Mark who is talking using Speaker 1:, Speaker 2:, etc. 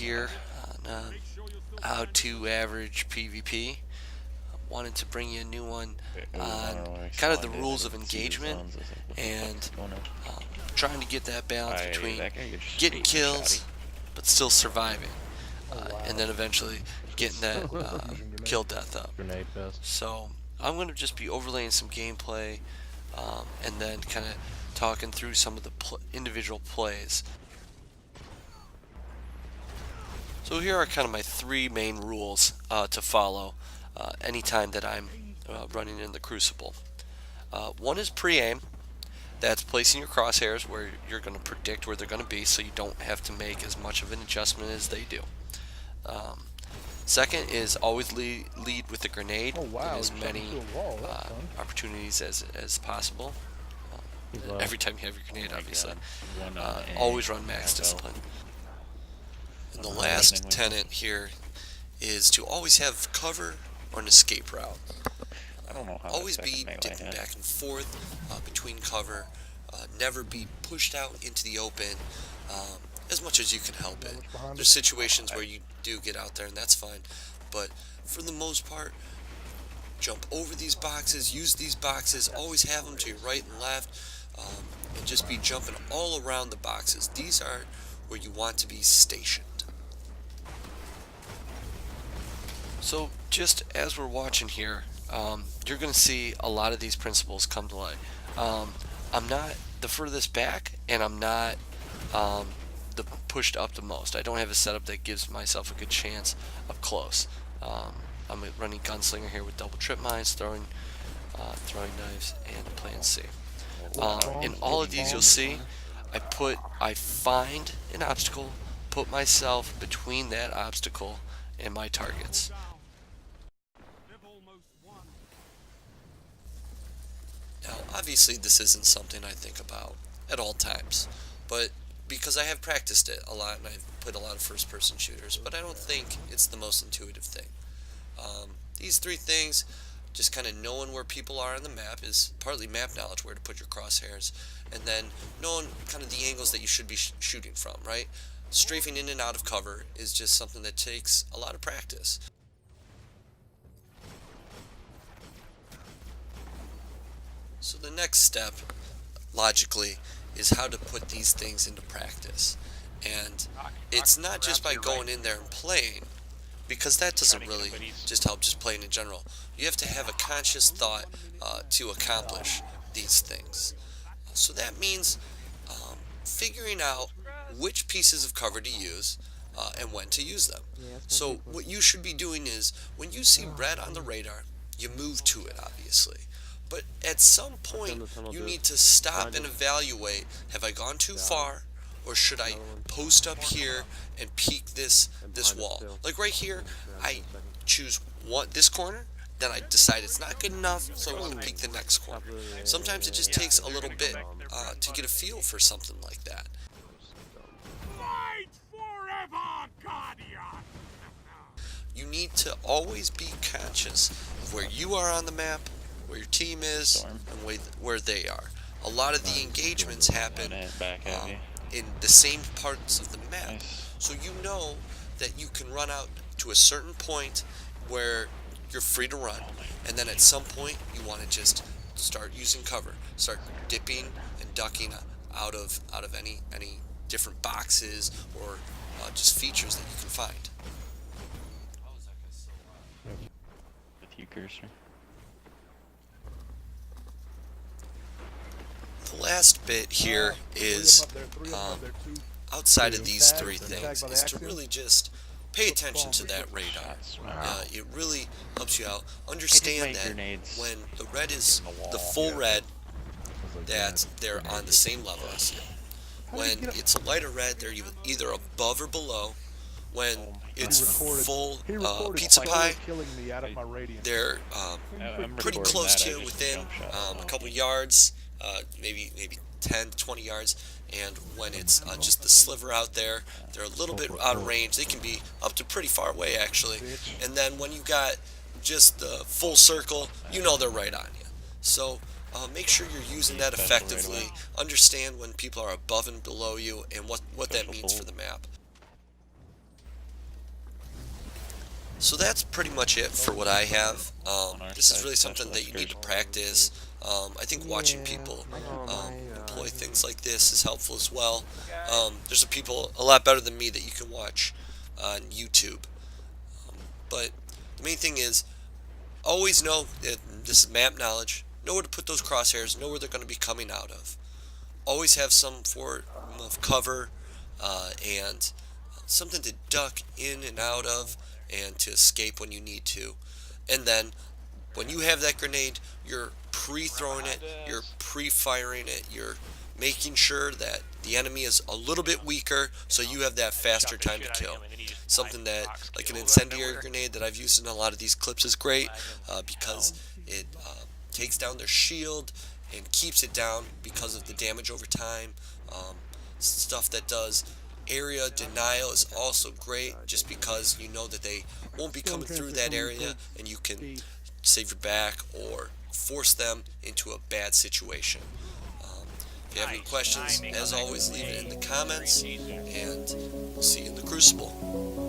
Speaker 1: here on How to Average PvP. Wanted to bring you a new one on kind of the rules of engagement and trying to get that balance between getting kills but still surviving, and then eventually getting that kill death up. So I'm going to just be overlaying some gameplay and then kind of talking through some of the individual plays. So here are kind of my three main rules to follow anytime that I'm running in the Crucible. One is pre-aim. That's placing your crosshairs where you're going to predict where they're going to be, so you don't have to make as much of an adjustment as they do. Second is always lead with a grenade in as many opportunities as possible. Every time you have your grenade, obviously. Always run max discipline. And the last tenet here is to always have cover or an escape route. Always be dipping back and forth between cover. Never be pushed out into the open as much as you can help it. There's situations where you do get out there and that's fine, but for the most part, jump over these boxes, use these boxes, always have them to your right and left, and just be jumping all around the boxes. These are where you want to be stationed. So just as we're watching here, you're going to see a lot of these principles come to light. I'm not the furthest back, and I'm not the pushed up the most. I don't have a setup that gives myself a good chance up close. I'm running Gunslinger here with double trip mines, throwing knives, and plan C. In all of these, you'll see I find an obstacle, put myself between that obstacle and my targets. Now, obviously, this isn't something I think about at all times, but because I have practiced it a lot and I've played a lot of first-person shooters, but I don't think it's the most intuitive thing. These three things, just kind of knowing where people are on the map, is partly map knowledge, where to put your crosshairs, and then knowing kind of the angles that you should be shooting from, right? Strafing in and out of cover is just something that takes a lot of practice. So the next step, logically, is how to put these things into practice. And it's not just by going in there and playing, because that doesn't really just help just playing in general. You have to have a conscious thought to accomplish these things. So that means figuring out which pieces of cover to use and when to use them. So what you should be doing is, when you see red on the radar, you move to it, obviously. But at some point, you need to stop and evaluate, have I gone too far, or should I post up here and peek this wall? Like right here, I choose this corner, then I decide it's not good enough, so I want to peek the next corner. Sometimes it just takes a little bit to get a feel for something like that. You need to always be conscious of where you are on the map, where your team is, and where they are. A lot of the engagements happen in the same parts of the map. So you know that you can run out to a certain point where you're free to run, and then at some point you want to just start using cover, start dipping and ducking out of any different boxes or just features that you can find.
Speaker 2: With you, cursor.
Speaker 1: The last bit here is, outside of these three things, is to really just pay attention to that radar. It really helps you out. Understand that when the red is the full red, that they're on the same level as you. When it's a lighter red, they're either above or below. When it's full pizza pie, they're pretty close to you, within a couple yards, maybe 10 to 20 yards. And when it's just the sliver out there, they're a little bit out of range. They can be up to pretty far away, actually. And then when you got just the full circle, you know they're right on you. So make sure you're using that effectively. Understand when people are above and below you and what that means for the map. So that's pretty much it for what I have.
Speaker 2: On our
Speaker 1: This is
Speaker 2: side,
Speaker 1: really something that you need to
Speaker 2: excursion.
Speaker 1: practice. I think watching people employ things like this is helpful as well. There's some people a lot better than me that you can watch on YouTube. But the main thing is always know that this is map knowledge. Know where to put those crosshairs. Know where they're going to be coming out of. Always have some form of cover and something to duck in and out of and to escape when you need to. And then when you have that grenade, you're pre-throwing it, you're pre-firing it, you're making sure that the enemy is a little bit weaker so you have that faster time to kill. Something that, like an incendiary grenade that I've used in a lot of these clips is great because it takes down their shield and keeps it down because of the damage over time. Stuff that does area denial is also great just because you know that they won't be coming through that area and you can save your back or force them into a bad situation. If you have any questions, as always, leave it in the comments, and we'll see you in the Crucible.